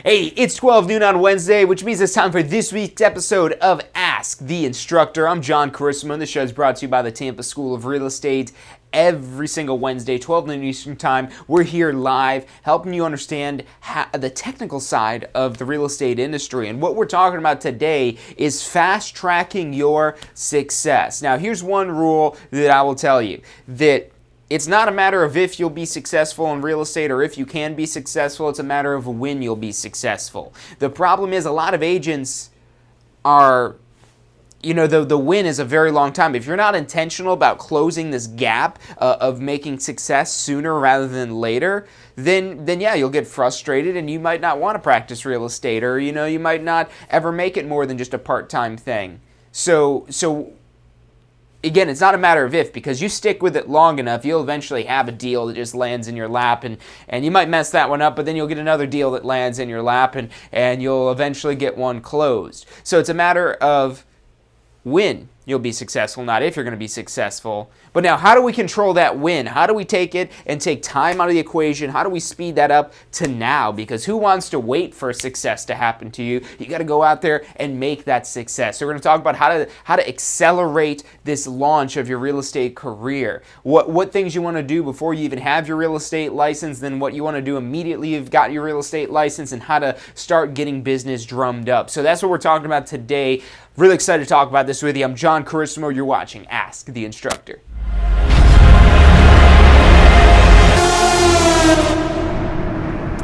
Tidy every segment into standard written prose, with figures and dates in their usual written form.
Hey, it's 12 noon on Wednesday, which means it's time for this week's episode of Ask the Instructor. I'm John Carissimo, and the show is brought to you by the Tampa School of Real Estate. Every single Wednesday, 12 noon Eastern Time, we're here live helping you understand the technical side of the real estate industry. And what we're talking about today is fast-tracking your success. Now, here's one rule that I will tell you, that it's not a matter of if you'll be successful in real estate or if you can be successful. It's a matter of when you'll be successful. The problem is a lot of agents are, the win is a very long time. If you're not intentional about closing this gap of making success sooner rather than later, then yeah, you'll get frustrated and you might not want to practice real estate, or, you might not ever make it more than just a part-time thing. So again, it's not a matter of if, because you stick with it long enough, you'll eventually have a deal that just lands in your lap, and you might mess that one up, but then you'll get another deal that lands in your lap, and you'll eventually get one closed. So it's a matter of when you'll be successful, not if you're going to be successful. But now, how do we control that win? How do we take it and take time out of the equation? How do we speed that up to now? Because who wants to wait for success to happen to you? You got to go out there and make that success. So we're going to talk about how to accelerate this launch of your real estate career. What things you want to do before you even have your real estate license, then what you want to do immediately you've got your real estate license, and how to start getting business drummed up. So that's what we're talking about today. Really excited to talk about this with you. I'm John Carissimo. You're watching Ask the Instructor.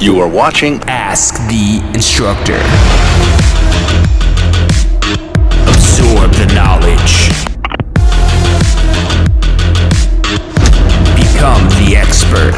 You are watching Ask the Instructor. Absorb the knowledge. Become the expert.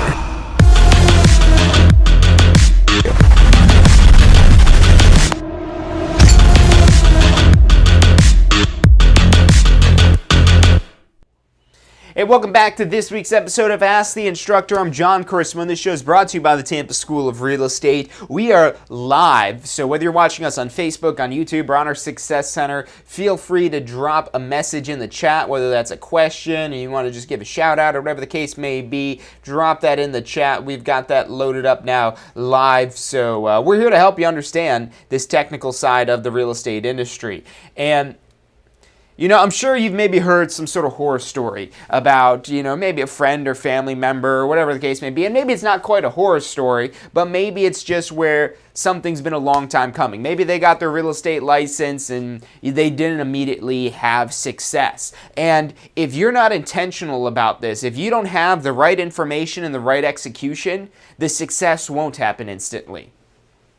Hey, welcome back to this week's episode of Ask the Instructor. I'm John Carissimo, and this show is brought to you by the Tampa School of Real Estate. We are live, so whether you're watching us on Facebook, on YouTube, or on our Success Center, feel free to drop a message in the chat, whether that's a question, and you want to just give a shout out, or whatever the case may be. Drop that in the chat. We've got that loaded up now live, so we're here to help you understand this technical side of the real estate industry. And I'm sure you've maybe heard some sort of horror story about, maybe a friend or family member or whatever the case may be. And maybe it's not quite a horror story, but maybe it's just where something's been a long time coming. Maybe they got their real estate license and they didn't immediately have success. And if you're not intentional about this, if you don't have the right information and the right execution, the success won't happen instantly.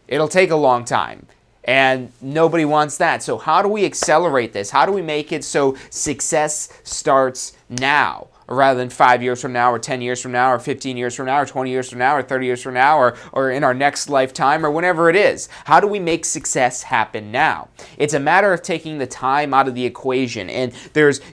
It'll take a long time. And nobody wants that. So how do we accelerate this? How do we make it so success starts now rather than 5 years from now, or 10 years from now, or 15 years from now, or 20 years from now, or 30 years from now, or in our next lifetime, or whenever it is? How do we make success happen now? It's a matter of taking the time out of the equation. And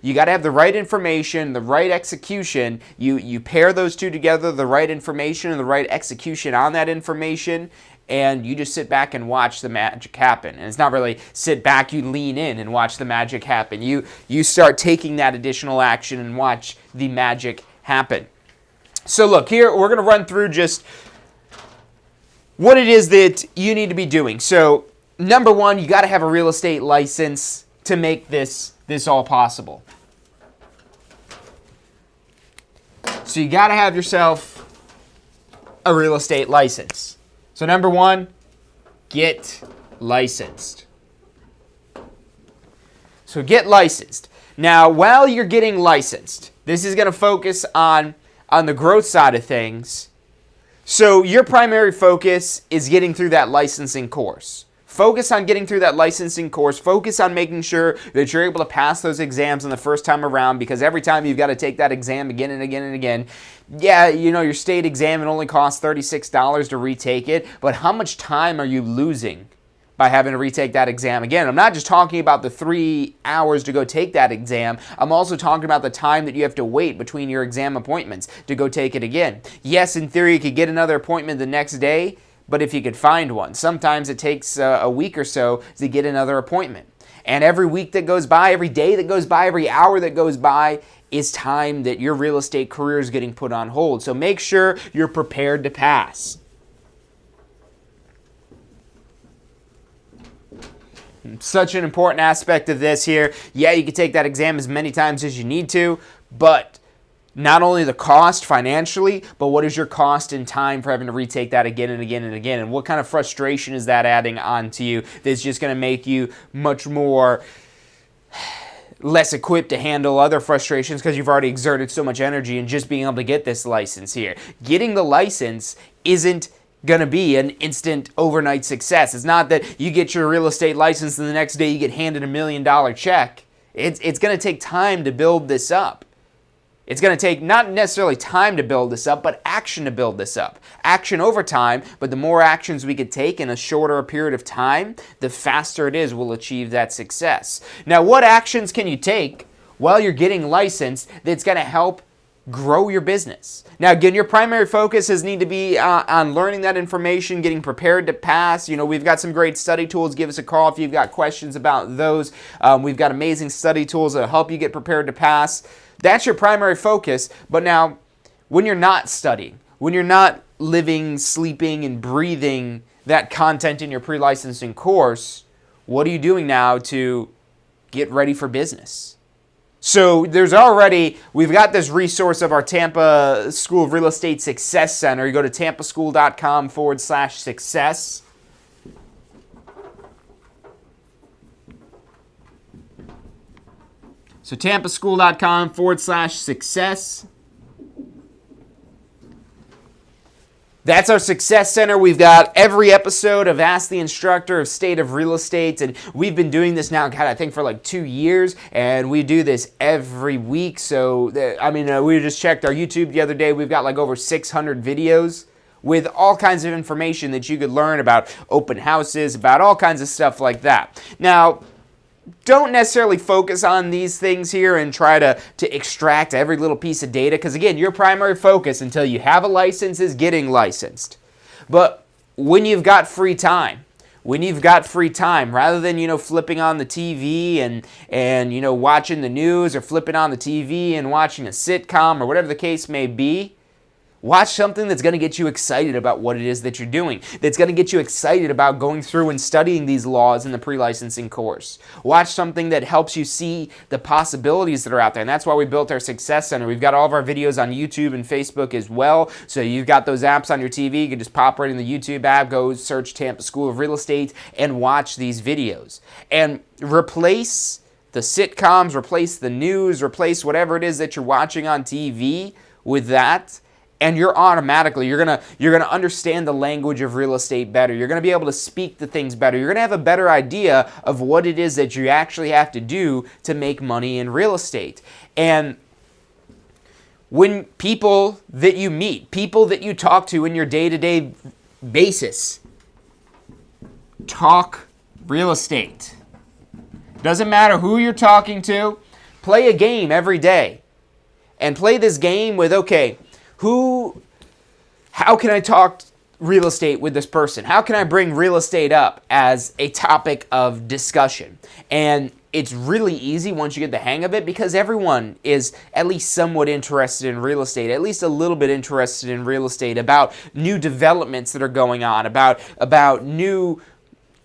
you got to have the right information, the right execution. You pair those two together, the right information and the right execution on that information, and you just sit back and watch the magic happen. And it's not really sit back, you lean in and watch the magic happen. You start taking that additional action and watch the magic happen. So look, here we're going to run through just what it is that you need to be doing. So number one, you got to have a real estate license to make this all possible. So you got to have yourself a real estate license. So number one, get licensed. So get licensed. Now, while you're getting licensed, this is going to focus on the growth side of things. So your primary focus is getting through that licensing course. Focus on getting through that licensing course. Focus on making sure that you're able to pass those exams on the first time around, because every time you've got to take that exam again and again and again. Yeah, your state exam, it only costs $36 to retake it, but how much time are you losing by having to retake that exam again? I'm not just talking about the 3 hours to go take that exam. I'm also talking about the time that you have to wait between your exam appointments to go take it again. Yes, in theory, you could get another appointment the next day, but if you could find one. Sometimes it takes a week or so to get another appointment. And every week that goes by, every day that goes by, every hour that goes by is time that your real estate career is getting put on hold. So make sure you're prepared to pass. Such an important aspect of this here. Yeah, you can take that exam as many times as you need to, but not only the cost financially, but what is your cost in time for having to retake that again and again and again? And what kind of frustration is that adding on to you that's just going to make you much more less equipped to handle other frustrations because you've already exerted so much energy in just being able to get this license here. Getting the license isn't going to be an instant overnight success. It's not that you get your real estate license and the next day you get handed $1 million check. It's going to take time to build this up. It's going to take not necessarily time to build this up, but action to build this up. Action over time, but the more actions we could take in a shorter period of time, the faster it is we'll achieve that success. Now, what actions can you take while you're getting licensed that's going to help grow your business? Now, again, your primary focus has need to be on learning that information, getting prepared to pass. You know, we've got some great study tools. Give us a call if you've got questions about those. We've got amazing study tools that help you get prepared to pass. That's your primary focus. But now, when you're not studying, when you're not living, sleeping, and breathing that content in your pre-licensing course, what are you doing now to get ready for business? So we've got this resource of our Tampa School of Real Estate Success Center. You go to tampaschool.com/success. So tampaschool.com/success. That's our Success Center. We've got every episode of Ask the Instructor of State of Real Estate, and we've been doing this now, I think for like 2 years, and we do this every week. So, we just checked our YouTube the other day. We've got like over 600 videos with all kinds of information that you could learn about open houses, about all kinds of stuff like that. Now, don't necessarily focus on these things here and try to extract every little piece of data, because again, your primary focus until you have a license is getting licensed. But when you've got free time, rather than flipping on the TV and watching the news, or flipping on the TV and watching a sitcom or whatever the case may be, watch something that's going to get you excited about what it is that you're doing, that's going to get you excited about going through and studying these laws in the pre-licensing course. Watch something that helps you see the possibilities that are out there, and that's why we built our Success Center. We've got all of our videos on YouTube and Facebook as well, so you've got those apps on your TV. You can just pop right in the YouTube app, go search Tampa School of Real Estate, and watch these videos. And replace the sitcoms, replace the news, replace whatever it is that you're watching on TV with that, and you're gonna understand the language of real estate better. You're gonna be able to speak the things better. You're gonna have a better idea of what it is that you actually have to do to make money in real estate. And when people that you meet, people that you talk to in your day-to-day basis, talk real estate. Doesn't matter who you're talking to, play a game every day. And play this game with, okay, how can I talk real estate with this person? How can I bring real estate up as a topic of discussion? And it's really easy once you get the hang of it, because everyone is at least somewhat interested in real estate, at least a little bit interested in real estate, about new developments that are going on, about new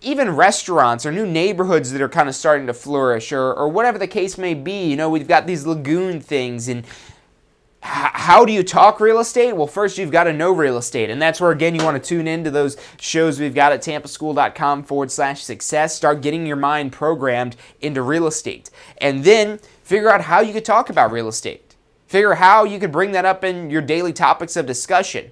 even restaurants or new neighborhoods that are kind of starting to flourish, or whatever the case may be. We've got these lagoon things, and how do you talk real estate? Well, first you've got to know real estate. And that's where, again, you want to tune into those shows we've got at tampaschool.com/success. Start getting your mind programmed into real estate. And then figure out how you could talk about real estate. Figure out how you could bring that up in your daily topics of discussion.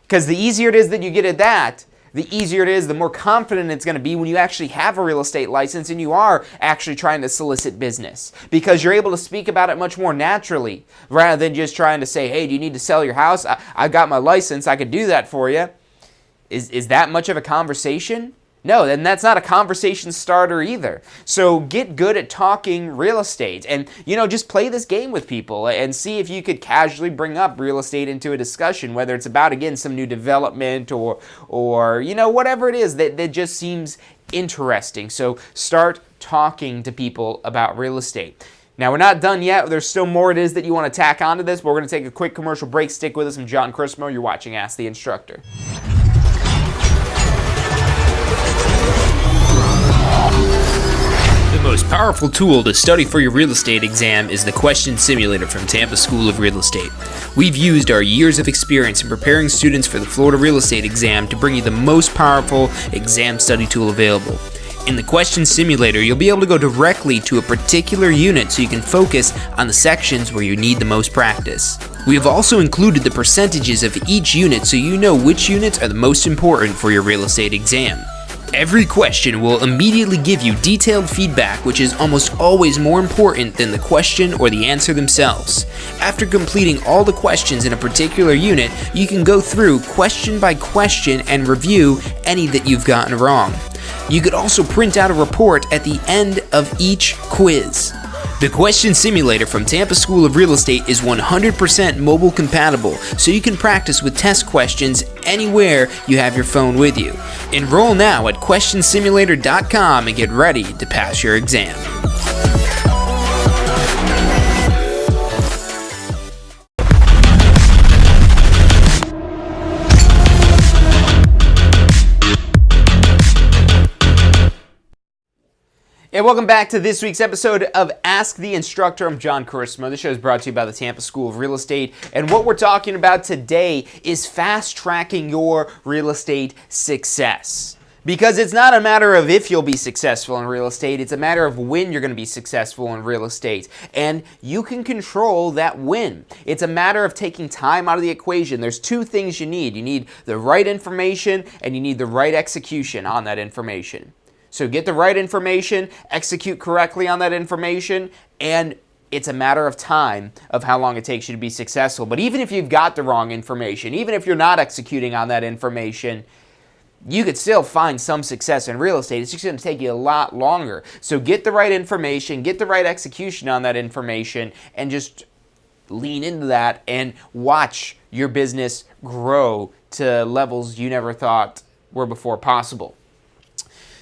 Because the easier it is that you get at that, the easier it is, the more confident it's going to be when you actually have a real estate license and you are actually trying to solicit business, because you're able to speak about it much more naturally rather than just trying to say, hey, do you need to sell your house? I got my license. I could do that for you. Is that much of a conversation? No, then that's not a conversation starter either. So get good at talking real estate, and just play this game with people and see if you could casually bring up real estate into a discussion, whether it's about, again, some new development or whatever it is that just seems interesting. So start talking to people about real estate. Now, we're not done yet. There's still more it is that you want to tack onto this, but we're going to take a quick commercial break. Stick with us. I'm John Chrismo. You're watching Ask the Instructor. powerful tool to study for your real estate exam is the Question Simulator from Tampa School of Real Estate. We've used our years of experience in preparing students for the Florida real estate exam to bring you the most powerful exam study tool available. In the Question Simulator, you'll be able to go directly to a particular unit so you can focus on the sections where you need the most practice. We have also included the percentages of each unit so you know which units are the most important for your real estate exam. Every question will immediately give you detailed feedback, which is almost always more important than the question or the answer themselves. After completing all the questions in a particular unit, you can go through question by question and review any that you've gotten wrong. You could also print out a report at the end of each quiz. The Question Simulator from Tampa School of Real Estate is 100% mobile compatible, so you can practice with test questions anywhere you have your phone with you. Enroll now at questionsimulator.com and get ready to pass your exam. And welcome back to this week's episode of Ask the Instructor. I'm John Carissimo. The show is brought to you by the Tampa School of Real Estate. And what we're talking about today is fast-tracking your real estate success. Because it's not a matter of if you'll be successful in real estate, it's a matter of when you're going to be successful in real estate. And you can control that when. It's a matter of taking time out of the equation. There's two things you need. You need the right information and you need the right execution on that information. So get the right information, execute correctly on that information, and it's a matter of time of how long it takes you to be successful. But even if you've got the wrong information, even if you're not executing on that information, you could still find some success in real estate. It's just going to take you a lot longer. So get the right information, get the right execution on that information, and just lean into that and watch your business grow to levels you never thought were before possible.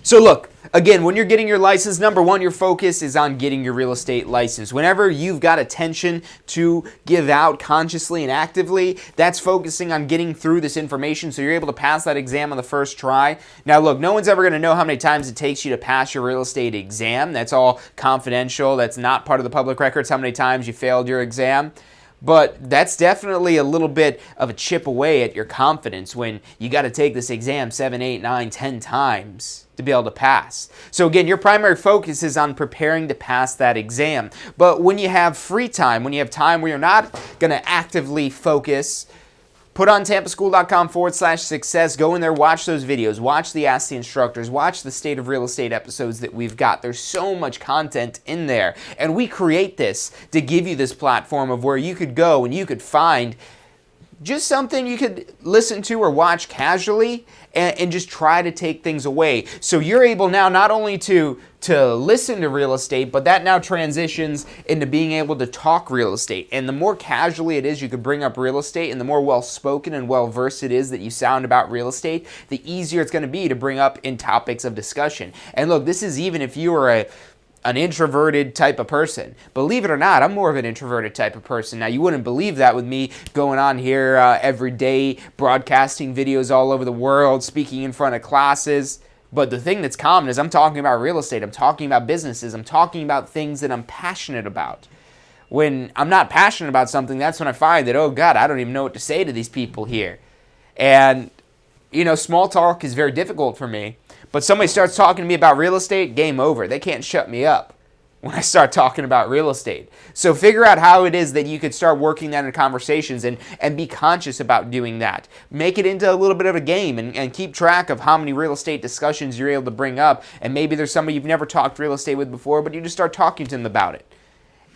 So look, again, when you're getting your license, number one, your focus is on getting your real estate license. Whenever you've got attention to give out consciously and actively, that's focusing on getting through this information so you're able to pass that exam on the first try. Now look, no one's ever going to know how many times it takes you to pass your real estate exam. That's all confidential. That's not part of the public records, how many times you failed your exam. But that's definitely a little bit of a chip away at your confidence when you got to take this exam 7, 8, 9, 10 times to be able to pass. So again, your primary focus is on preparing to pass that exam. But when you have free time, when you have time where you're not going to actively focus, put on tampaschool.com/success. Go in there, watch those videos, watch the Ask the Instructors, watch the State of Real Estate episodes that we've got. There's so much content in there. And we create this to give you this platform of where you could go and you could find just something you could listen to or watch casually and just try to take things away. So you're able now not only to listen to real estate, but that now transitions into being able to talk real estate. And the more casually it is you could bring up real estate and the more well-spoken and well-versed it is that you sound about real estate, the easier it's going to be to bring up in topics of discussion. And look, this is even if you are an introverted type of person. Believe it or not, I'm more of an introverted type of person. Now, you wouldn't believe that with me going on here every day, broadcasting videos all over the world, speaking in front of classes. But the thing that's common is I'm talking about real estate. I'm talking about businesses. I'm talking about things that I'm passionate about. When I'm not passionate about something, that's when I find that, oh God, I don't even know what to say to these people here. And, you know, small talk is very difficult for me. But somebody starts talking to me about real estate, game over. They can't shut me up when I start talking about real estate. So figure out how it is that you could start working that in conversations and be conscious about doing that. Make it into a little bit of a game and keep track of how many real estate discussions you're able to bring up. And maybe there's somebody you've never talked real estate with before, but you just start talking to them about it.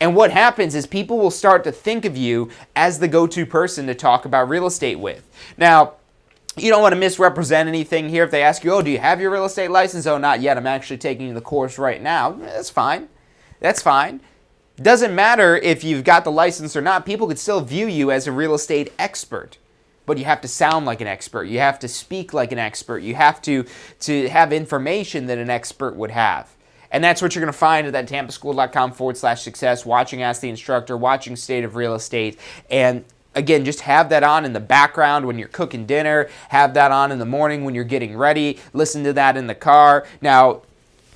And what happens is people will start to think of you as the go-to person to talk about real estate with. Now, you don't want to misrepresent anything here. If they ask you, oh, do you have your real estate license? Oh, not yet. I'm actually taking the course right now. That's fine. That's fine. Doesn't matter if you've got the license or not. People could still view you as a real estate expert. But you have to sound like an expert. You have to speak like an expert. You have to have information that an expert would have. And that's what you're going to find at that tampaschool.com/success, watching Ask the Instructor, watching State of Real Estate, and again, just have that on in the background when you're cooking dinner. Have that on in the morning when you're getting ready. Listen to that in the car. Now,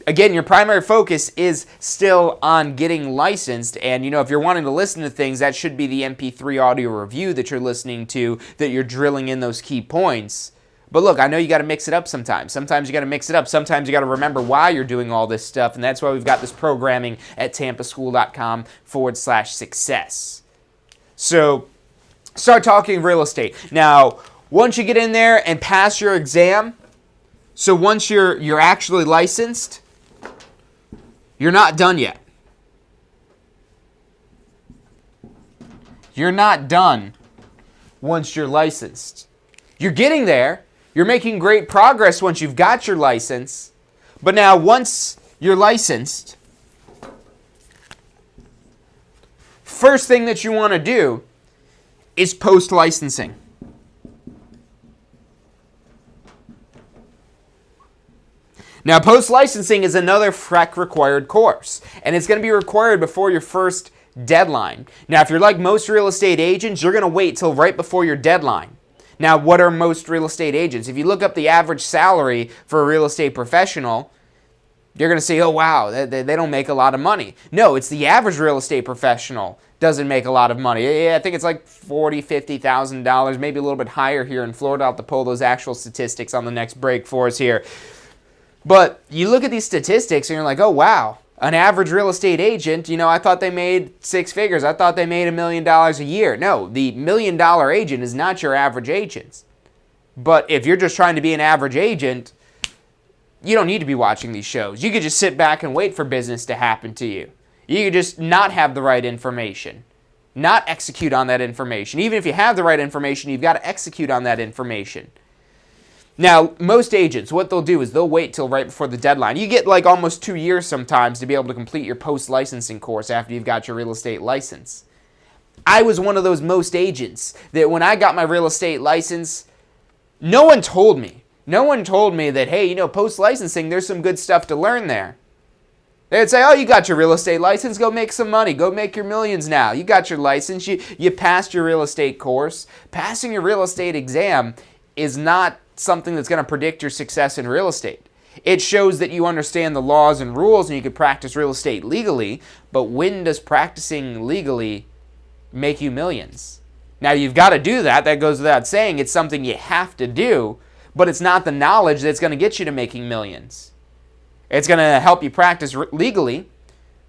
again, your primary focus is still on getting licensed. And, if you're wanting to listen to things, that should be the MP3 audio review that you're listening to, that you're drilling in those key points. But look, I know you got to mix it up sometimes. Sometimes you got to mix it up. Sometimes you got to remember why you're doing all this stuff. And that's why we've got this programming at tampaschool.com/success. So start talking real estate. Now, once you get in there and pass your exam, so once you're actually licensed, you're not done yet. You're not done once you're licensed. You're getting there. You're making great progress once you've got your license. But now, once you're licensed, first thing that you want to do is post-licensing. Now, post-licensing is another FREC required course, and it's going to be required before your first deadline. Now, if you're like most real estate agents, you're going to wait till right before your deadline. Now, what are most real estate agents? If you look up the average salary for a real estate professional, you're going to say, oh, wow, they don't make a lot of money. No, it's the average real estate professional doesn't make a lot of money. I think it's like $40,000, $50,000, maybe a little bit higher here in Florida. I'll have to pull those actual statistics on the next break for us here. But you look at these statistics and you're like, oh, wow, an average real estate agent, I thought they made six figures. I thought they made $1 million a year. No, the $1 million agent is not your average agent. But if you're just trying to be an average agent, you don't need to be watching these shows. You could just sit back and wait for business to happen to you. You could just not have the right information, not execute on that information. Even if you have the right information, you've got to execute on that information. Now, most agents, what they'll do is they'll wait till right before the deadline. You get like almost 2 years sometimes to be able to complete your post-licensing course after you've got your real estate license. I was one of those most agents that when I got my real estate license, no one told me. No one told me that, hey, post-licensing, there's some good stuff to learn there. They'd say, oh, you got your real estate license, go make some money, go make your millions now. You got your license, you passed your real estate course. Passing your real estate exam is not something that's going to predict your success in real estate. It shows that you understand the laws and rules and you can practice real estate legally, but when does practicing legally make you millions? Now, you've got to do that. That goes without saying. It's something you have to do, but it's not the knowledge that's going to get you to making millions. It's going to help you practice legally,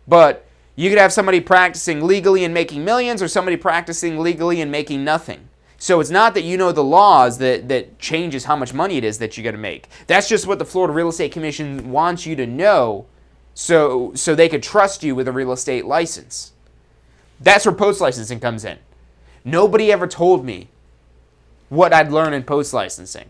but you could have somebody practicing legally and making millions or somebody practicing legally and making nothing. So it's not that you know the laws that changes how much money it is that you're going to make. That's just what the Florida Real Estate Commission wants you to know so they could trust you with a real estate license. That's where post-licensing comes in. Nobody ever told me what I'd learn in post-licensing.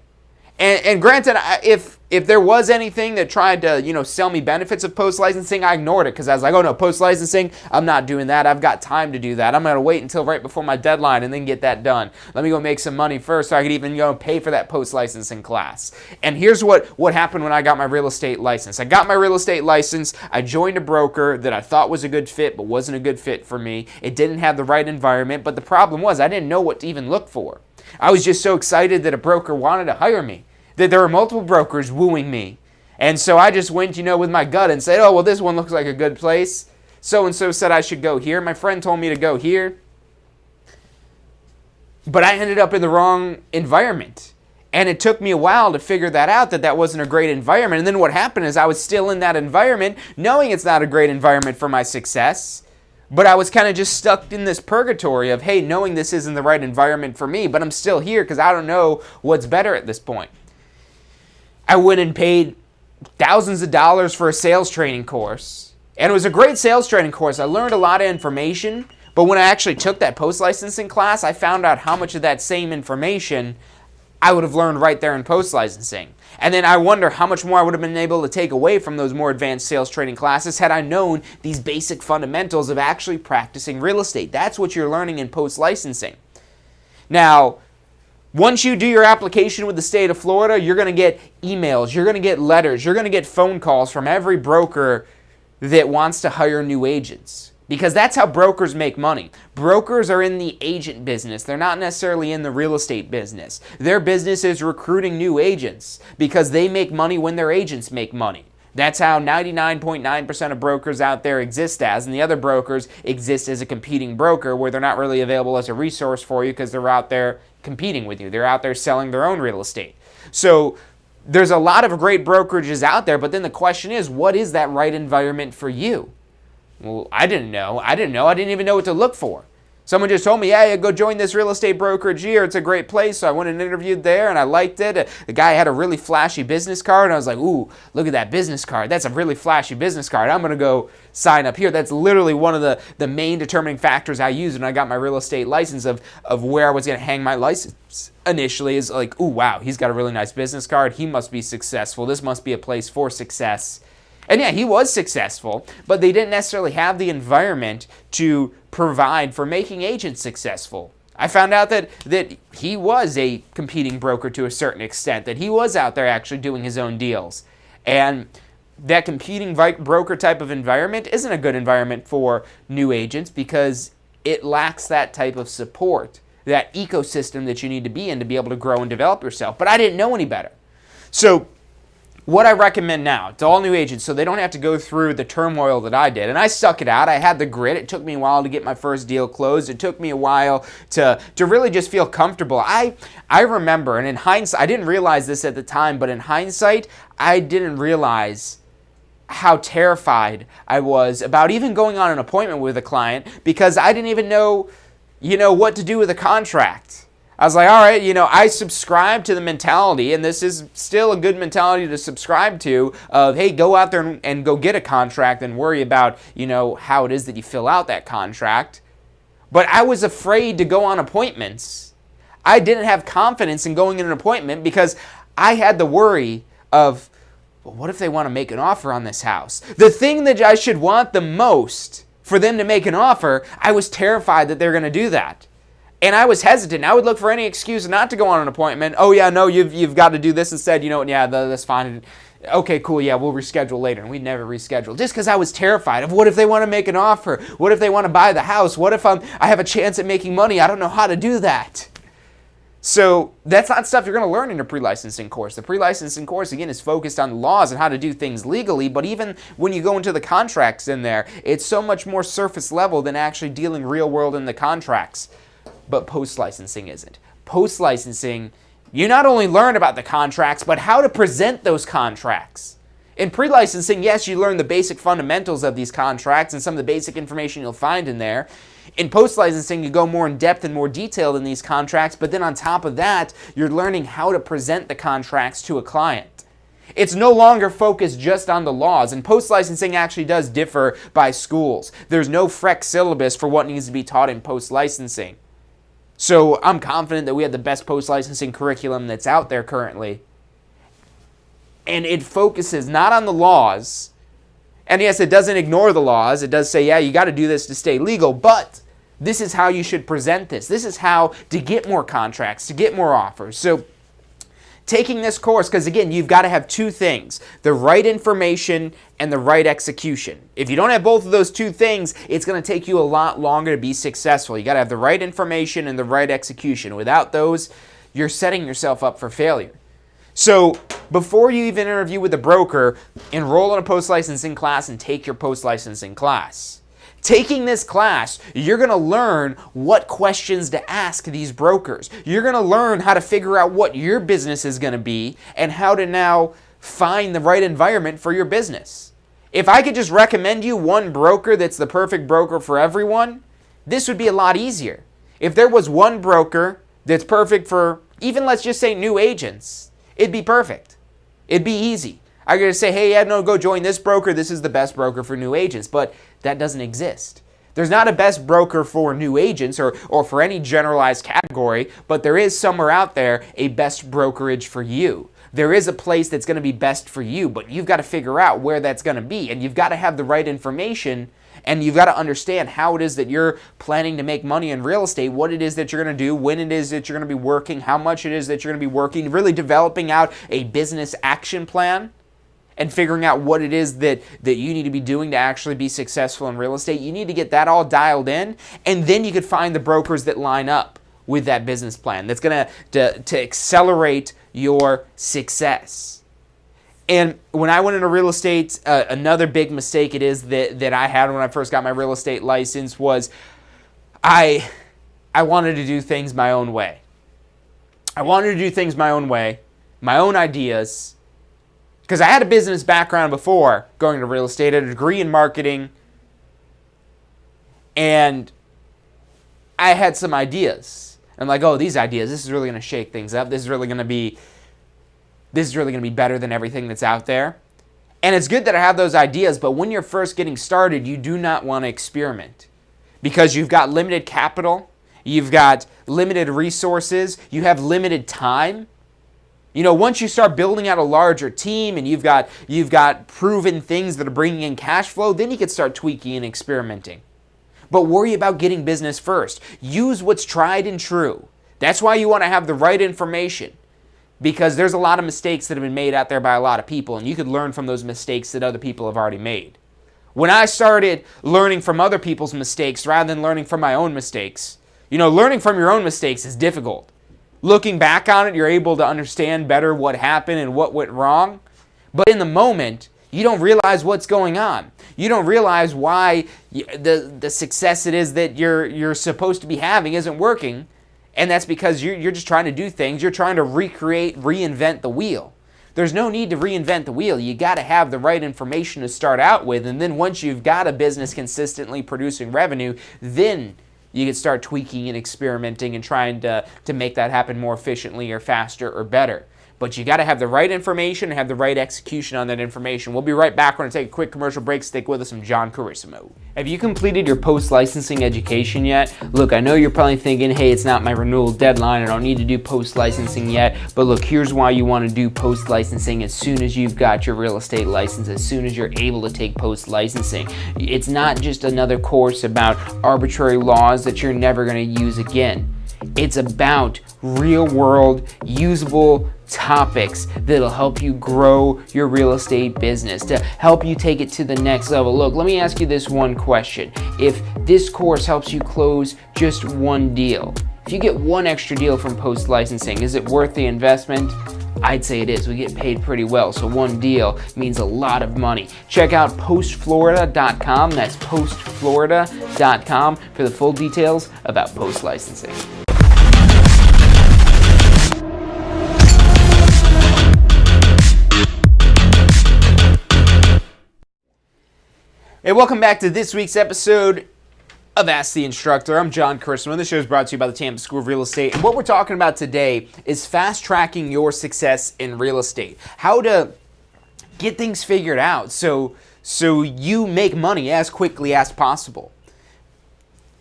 And granted, if there was anything that tried to, sell me benefits of post-licensing, I ignored it because I was like, oh no, post-licensing, I'm not doing that. I've got time to do that. I'm going to wait until right before my deadline and then get that done. Let me go make some money first so I could even pay for that post-licensing class. And here's what happened when I got my real estate license. I got my real estate license. I joined a broker that I thought was a good fit but wasn't a good fit for me. It didn't have the right environment, but the problem was I didn't know what to even look for. I was just so excited that a broker wanted to hire me, that there were multiple brokers wooing me. And so I just went, with my gut and said, oh, well, this one looks like a good place. So-and-so said I should go here. My friend told me to go here. But I ended up in the wrong environment. And it took me a while to figure that out, that wasn't a great environment. And then what happened is I was still in that environment, knowing it's not a great environment for my success. But I was kind of just stuck in this purgatory of, hey, knowing this isn't the right environment for me, but I'm still here because I don't know what's better at this point. I went and paid thousands of dollars for a sales training course. And it was a great sales training course. I learned a lot of information, but when I actually took that post-licensing class, I found out how much of that same information I would have learned right there in post-licensing. And then I wonder how much more I would have been able to take away from those more advanced sales training classes had I known these basic fundamentals of actually practicing real estate. That's what you're learning in post-licensing. Now, once you do your application with the state of Florida, you're going to get emails, you're going to get letters, you're going to get phone calls from every broker that wants to hire new agents. Because that's how brokers make money. Brokers are in the agent business. They're not necessarily in the real estate business. Their business is recruiting new agents because they make money when their agents make money. That's how 99.9% of brokers out there exist as, and the other brokers exist as a competing broker where they're not really available as a resource for you because they're out there competing with you. They're out there selling their own real estate. So there's a lot of great brokerages out there, but then the question is, what is that right environment for you? Well, I didn't know. I didn't even know what to look for. Someone just told me, yeah, go join this real estate brokerage here. It's a great place. So I went and interviewed there, and I liked it. The guy had a really flashy business card, and I was like, ooh, look at that business card. That's a really flashy business card. I'm going to go sign up here. That's literally one of the main determining factors I used when I got my real estate license of where I was going to hang my license initially is like, ooh, wow, he's got a really nice business card. He must be successful. This must be a place for success. And yeah, he was successful, but they didn't necessarily have the environment to provide for making agents successful. I found out that he was a competing broker to a certain extent, that he was out there actually doing his own deals. And that competing broker type of environment isn't a good environment for new agents because it lacks that type of support, that ecosystem that you need to be in to be able to grow and develop yourself. But I didn't know any better. So what I recommend now to all new agents so they don't have to go through the turmoil that I did. And I stuck it out. I had the grit. It took me a while to get my first deal closed. It took me a while to really just feel comfortable. I remember, and in hindsight, I didn't realize this at the time, but in hindsight, I didn't realize how terrified I was about even going on an appointment with a client because I didn't even know, what to do with a contract. I was like, all right, I subscribe to the mentality, and this is still a good mentality to subscribe to, of, hey, go out there and go get a contract and worry about, how it is that you fill out that contract. But I was afraid to go on appointments. I didn't have confidence in going in an appointment because I had the worry of, well, what if they want to make an offer on this house? The thing that I should want the most for them to make an offer, I was terrified that they're going to do that. And I was hesitant. I would look for any excuse not to go on an appointment. Oh, yeah, no, you've got to do this instead. You know what? Yeah, that's fine. Okay, cool. Yeah, we'll reschedule later. And we'd never reschedule just because I was terrified of what if they want to make an offer? What if they want to buy the house? What if I have a chance at making money? I don't know how to do that. So that's not stuff you're going to learn in a pre-licensing course. The pre-licensing course, again, is focused on laws and how to do things legally, but even when you go into the contracts in there, it's so much more surface level than actually dealing real world in the contracts. But post-licensing isn't. Post-licensing, you not only learn about the contracts, but how to present those contracts. In pre-licensing, yes, you learn the basic fundamentals of these contracts and some of the basic information you'll find in there. In post-licensing, you go more in depth and more detailed in these contracts, but then on top of that, you're learning how to present the contracts to a client. It's no longer focused just on the laws, and post-licensing actually does differ by schools. There's no FREC syllabus for what needs to be taught in post-licensing. So I'm confident that we have the best post-licensing curriculum that's out there currently. And it focuses not on the laws. And yes, it doesn't ignore the laws. It does say, yeah, you got to do this to stay legal. But this is how you should present this. This is how to get more contracts, to get more offers. So taking this course, because again, you've got to have two things, the right information and the right execution. If you don't have both of those two things, it's going to take you a lot longer to be successful. You got to have the right information and the right execution. Without those, you're setting yourself up for failure. So before you even interview with a broker, enroll in a post-licensing class and take your post-licensing class. Taking this class, you're going to learn what questions to ask these brokers. You're going to learn how to figure out what your business is going to be and how to now find the right environment for your business. If I could just recommend you one broker that's the perfect broker for everyone, this would be a lot easier. If there was one broker that's perfect for even, let's just say, new agents, it'd be perfect. It'd be easy. I could say, hey, yeah, no, go join this broker. This is the best broker for new agents. But that doesn't exist. There's not a best broker for new agents or for any generalized category, but there is somewhere out there a best brokerage for you. There is a place that's going to be best for you, but you've got to figure out where that's going to be. And you've got to have the right information, and you've got to understand how it is that you're planning to make money in real estate, what it is that you're going to do, when it is that you're going to be working, how much it is that you're going to be working, really developing out a business action plan. And figuring out what it is that you need to be doing to actually be successful in real estate. You need to get that all dialed in, and then you could find the brokers that line up with that business plan that's going to accelerate your success. And when I went into real estate, another big mistake it is that I had when I first got my real estate license was I wanted to do things my own way. I wanted to do things my own way, my own ideas, because I had a business background before going to real estate, I had a degree in marketing, and I had some ideas. I'm like, oh, these ideas, this is really going to shake things up. This is really going to be better than everything that's out there. And it's good that I have those ideas, but when you're first getting started, you do not want to experiment because you've got limited capital, you've got limited resources, you have limited time. Once you start building out a larger team and you've got proven things that are bringing in cash flow, then you can start tweaking and experimenting. But worry about getting business first. Use what's tried and true. That's why you want to have the right information, because there's a lot of mistakes that have been made out there by a lot of people, and you could learn from those mistakes that other people have already made. When I started learning from other people's mistakes rather than learning from my own mistakes, learning from your own mistakes is difficult. Looking back on it, you're able to understand better what happened and what went wrong. But in the moment, you don't realize what's going on. You don't realize why the success it is that you're supposed to be having isn't working. And that's because you're just trying to do things. You're trying to reinvent the wheel. There's no need to reinvent the wheel. You got to have the right information to start out with. And then once you've got a business consistently producing revenue, then you can start tweaking and experimenting and trying to make that happen more efficiently or faster or better. But you got to have the right information and have the right execution on that information. We'll be right back. We're going to take a quick commercial break. Stick with us. I'm John Carissimo. Have you completed your post-licensing education yet? Look, I know you're probably thinking, hey, it's not my renewal deadline. I don't need to do post-licensing yet. But look, here's why you want to do post-licensing as soon as you've got your real estate license, as soon as you're able to take post-licensing. It's not just another course about arbitrary laws that you're never going to use again. It's about real-world, usable topics that'll help you grow your real estate business, to help you take it to the next level. Look, let me ask you this one question. If this course helps you close just one deal, if you get one extra deal from post-licensing, is it worth the investment? I'd say it is. We get paid pretty well, so one deal means a lot of money. Check out postflorida.com. That's postflorida.com for the full details about post-licensing. Hey, welcome back to this week's episode of Ask the Instructor. I'm John Carissimo. This show is brought to you by the Tampa School of Real Estate. And what we're talking about today is fast-tracking your success in real estate. How to get things figured out so you make money as quickly as possible.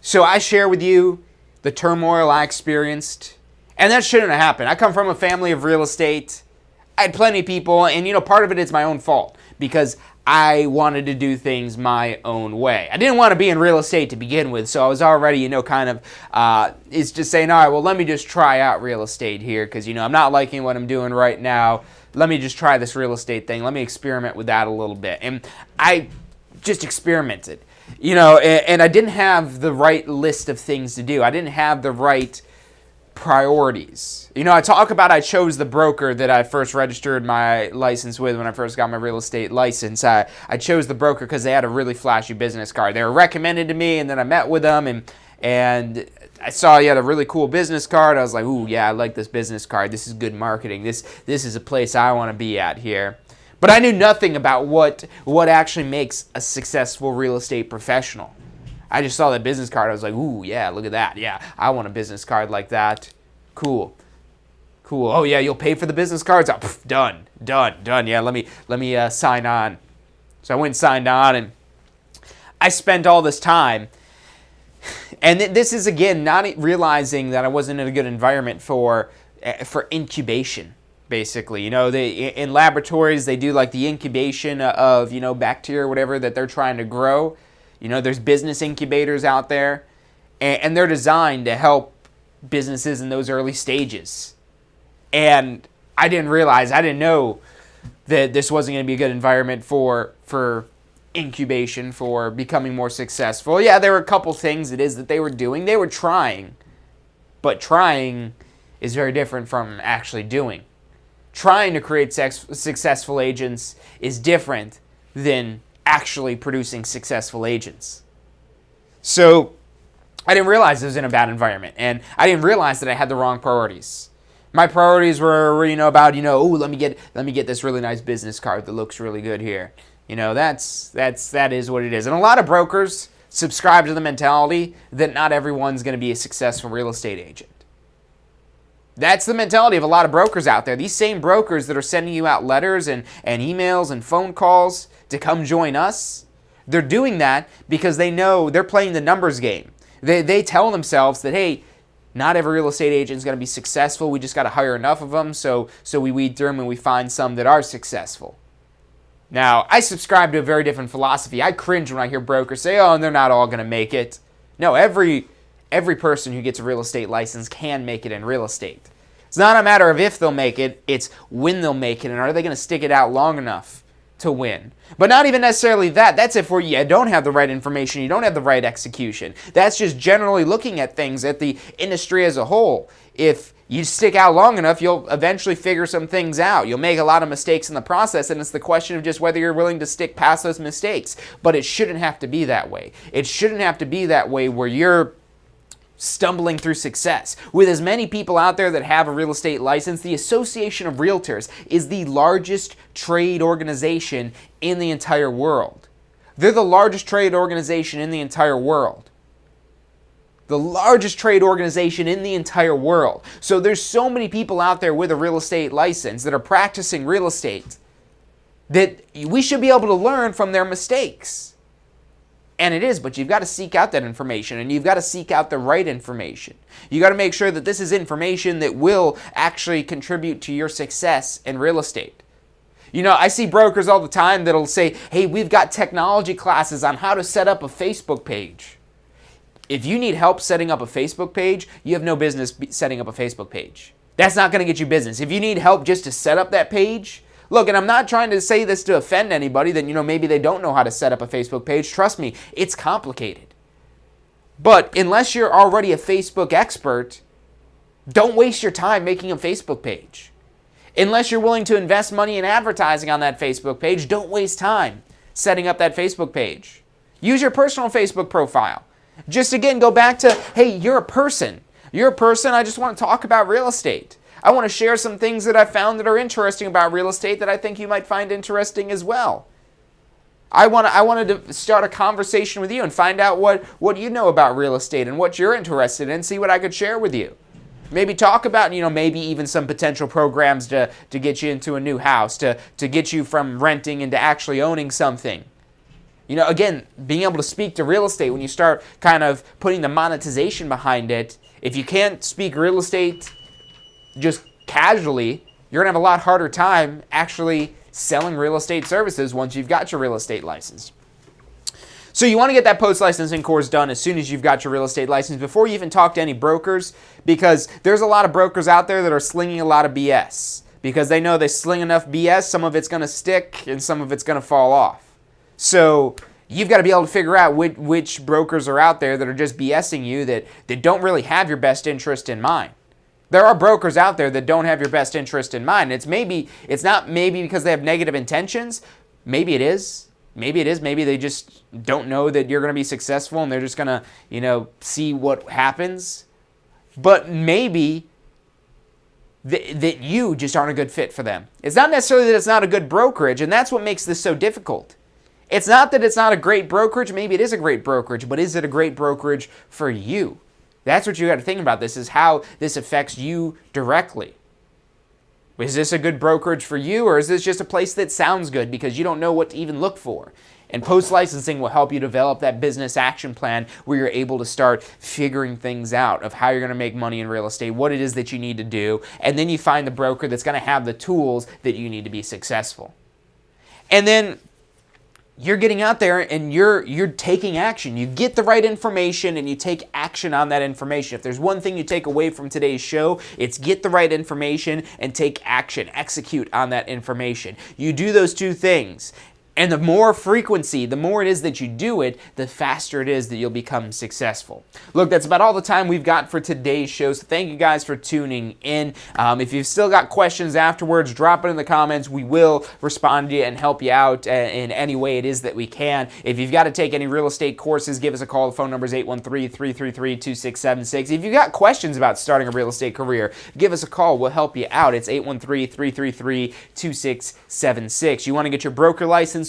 So I share with you the turmoil I experienced, and that shouldn't have happened. I come from a family of real estate. I had plenty of people, and part of it is my own fault because I wanted to do things my own way. I didn't want to be in real estate to begin with, so I was already, it's just saying, all right, well, let me just try out real estate here because, I'm not liking what I'm doing right now. Let me just try this real estate thing. Let me experiment with that a little bit. And I just experimented, and I didn't have the right list of things to do. I didn't have the right priorities. I chose the broker that I first registered my license with when I first got my real estate license. I chose the broker because they had a really flashy business card. They were recommended to me, and then I met with them, and I saw he had a really cool business card. I was like, ooh, yeah, I like this business card. This is good marketing. This is a place I want to be at here. But I knew nothing about what actually makes a successful real estate professional. I just saw that business card. I was like, ooh, yeah, look at that. Yeah, I want a business card like that. Cool. Oh, yeah, you'll pay for the business cards? Oh, done. Yeah, let me sign on. So I went and signed on, and I spent all this time. And this is, again, not realizing that I wasn't in a good environment for incubation, basically. In laboratories, they do like the incubation of, bacteria or whatever that they're trying to grow. There's business incubators out there, and they're designed to help businesses in those early stages. And I didn't know that this wasn't going to be a good environment for incubation, for becoming more successful. Yeah, there were a couple things that they were doing. They were trying, but trying is very different from actually doing. trying to create successful agents is different than actually producing successful agents. So I didn't realize I was in a bad environment, and I didn't realize that I had the wrong priorities. My priorities were, about, oh, let me get this really nice business card that looks really good here. That is what it is. And a lot of brokers subscribe to the mentality that not everyone's going to be a successful real estate agent. That's the mentality of a lot of brokers out there. These same brokers that are sending you out letters and emails and phone calls to come join us, they're doing that because they know they're playing the numbers game. They tell themselves that, hey, not every real estate agent is going to be successful. We just got to hire enough of them, so we weed through them and we find some that are successful. Now, I subscribe to a very different philosophy. I cringe when I hear brokers say, oh, they're not all going to make it. No, every person who gets a real estate license can make it in real estate. It's not a matter of if they'll make it, it's when they'll make it, and are they going to stick it out long enough to win. But not even necessarily that. That's if you don't have the right information, you don't have the right execution. That's just generally looking at things, at the industry as a whole. If you stick out long enough, you'll eventually figure some things out. You'll make a lot of mistakes in the process, and it's the question of just whether you're willing to stick past those mistakes. But it shouldn't have to be that way. It shouldn't have to be that way where you're stumbling through success. With as many people out there that have a real estate license, the Association of Realtors is the largest trade organization in the entire world. They're the largest trade organization in the entire world. The largest trade organization in the entire world. So there's so many people out there with a real estate license that are practicing real estate that we should be able to learn from their mistakes. And it is, but you've got to seek out that information, and you've got to seek out the right information. You got to make sure that this is information that will actually contribute to your success in real estate. I see brokers all the time that'll say, hey, we've got technology classes on how to set up a Facebook page. If you need help setting up a Facebook page, you have no business setting up a Facebook page. That's not going to get you business. If you need help just to set up that page, look, and I'm not trying to say this to offend anybody that, maybe they don't know how to set up a Facebook page. Trust me, it's complicated. But unless you're already a Facebook expert, don't waste your time making a Facebook page. Unless you're willing to invest money in advertising on that Facebook page, don't waste time setting up that Facebook page. Use your personal Facebook profile. Just again, go back to, hey, you're a person. You're a person, I just want to talk about real estate. I want to share some things that I found that are interesting about real estate that I think you might find interesting as well. I wanted to start a conversation with you and find out what you know about real estate and what you're interested in, see what I could share with you. Maybe talk about, maybe even some potential programs to get you into a new house, to get you from renting into actually owning something. Again, being able to speak to real estate, when you start kind of putting the monetization behind it, if you can't speak real estate just casually, you're going to have a lot harder time actually selling real estate services once you've got your real estate license. So you want to get that post-licensing course done as soon as you've got your real estate license before you even talk to any brokers, because there's a lot of brokers out there that are slinging a lot of BS. Because they know they sling enough BS, some of it's going to stick and some of it's going to fall off. So you've got to be able to figure out which brokers are out there that are just BSing you, that don't really have your best interest in mind. There are brokers out there that don't have your best interest in mind. It's not because they have negative intentions. Maybe it is. Maybe they just don't know that you're going to be successful and they're just going to, see what happens. But maybe that you just aren't a good fit for them. It's not necessarily that it's not a good brokerage, and that's what makes this so difficult. It's not that it's not a great brokerage. Maybe it is a great brokerage, but is it a great brokerage for you? That's what you got to think about. This is how this affects you directly. Is this a good brokerage for you, or is this just a place that sounds good because you don't know what to even look for? And post-licensing will help you develop that business action plan where you're able to start figuring things out of how you're going to make money in real estate, what it is that you need to do, and then you find the broker that's going to have the tools that you need to be successful. And then you're getting out there and you're taking action. You get the right information and you take action on that information. If there's one thing you take away from today's show, it's get the right information and take action. Execute on that information. You do those two things. And the more frequency, the more it is that you do it, the faster it is that you'll become successful. Look, that's about all the time we've got for today's show, so thank you guys for tuning in. If you've still got questions afterwards, drop it in the comments. We will respond to you and help you out in any way it is that we can. If you've got to take any real estate courses, give us a call. The phone number is 813-333-2676. If you've got questions about starting a real estate career, give us a call. We'll help you out. It's 813-333-2676. You want to get your broker license?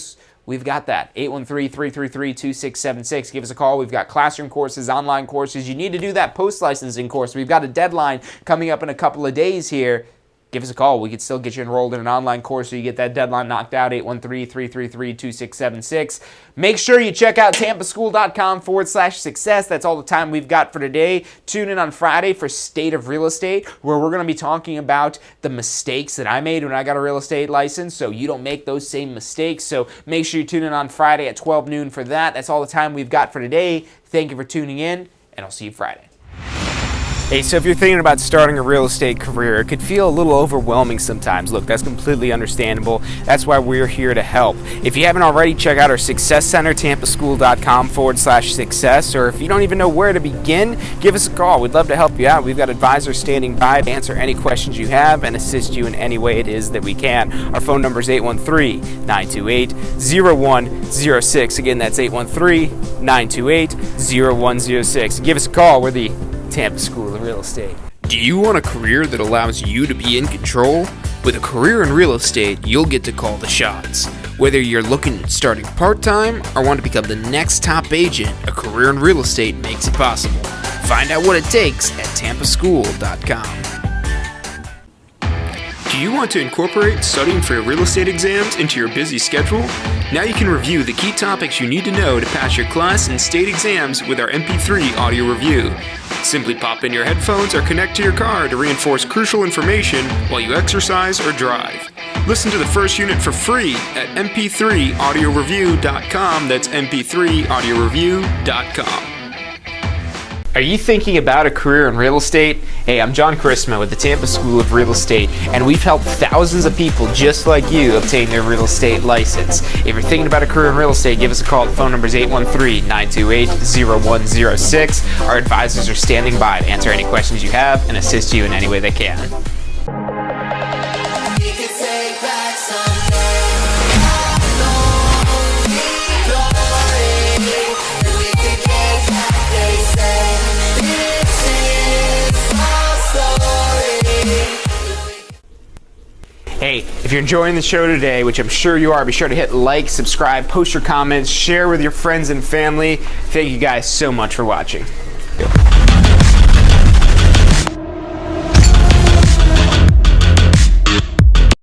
We've got that. 813-333-2676. Give us a call. We've got classroom courses, online courses. You need to do that post-licensing course. We've got a deadline coming up in a couple of days here. Give us a call. We could still get you enrolled in an online course so you get that deadline knocked out, 813-333-2676. Make sure you check out tampaschool.com/success. That's all the time we've got for today. Tune in on Friday for State of Real Estate, where we're going to be talking about the mistakes that I made when I got a real estate license, so you don't make those same mistakes. So make sure you tune in on Friday at 12 noon for that. That's all the time we've got for today. Thank you for tuning in, and I'll see you Friday. Hey, so if you're thinking about starting a real estate career, it could feel a little overwhelming sometimes. Look, that's completely understandable. That's why we're here to help. If you haven't already, check out our Success Center, tampaschool.com/success, or if you don't even know where to begin, give us a call. We'd love to help you out. We've got advisors standing by to answer any questions you have and assist you in any way it is that we can. Our phone number is 813-928-0106. Again, that's 813-928-0106. Give us a call. We're the Tampa School of Real Estate. Do you want a career that allows you to be in control? With a career in real estate, you'll get to call the shots. Whether you're looking at starting part-time or want to become the next top agent, a career in real estate makes it possible. Find out what it takes at tampaschool.com. Do you want to incorporate studying for your real estate exams into your busy schedule? Now you can review the key topics you need to know to pass your class and state exams with our MP3 audio review. Simply pop in your headphones or connect to your car to reinforce crucial information while you exercise or drive. Listen to the first unit for free at mp3audioreview.com. That's mp3audioreview.com. Are you thinking about a career in real estate? Hey, I'm John Charisma with the Tampa School of Real Estate, and we've helped thousands of people just like you obtain their real estate license. If you're thinking about a career in real estate, give us a call. The phone number is 813-928-0106. Our advisors are standing by to answer any questions you have and assist you in any way they can. Hey, if you're enjoying the show today, which I'm sure you are, be sure to hit like, subscribe, post your comments, share with your friends and family. Thank you guys so much for watching.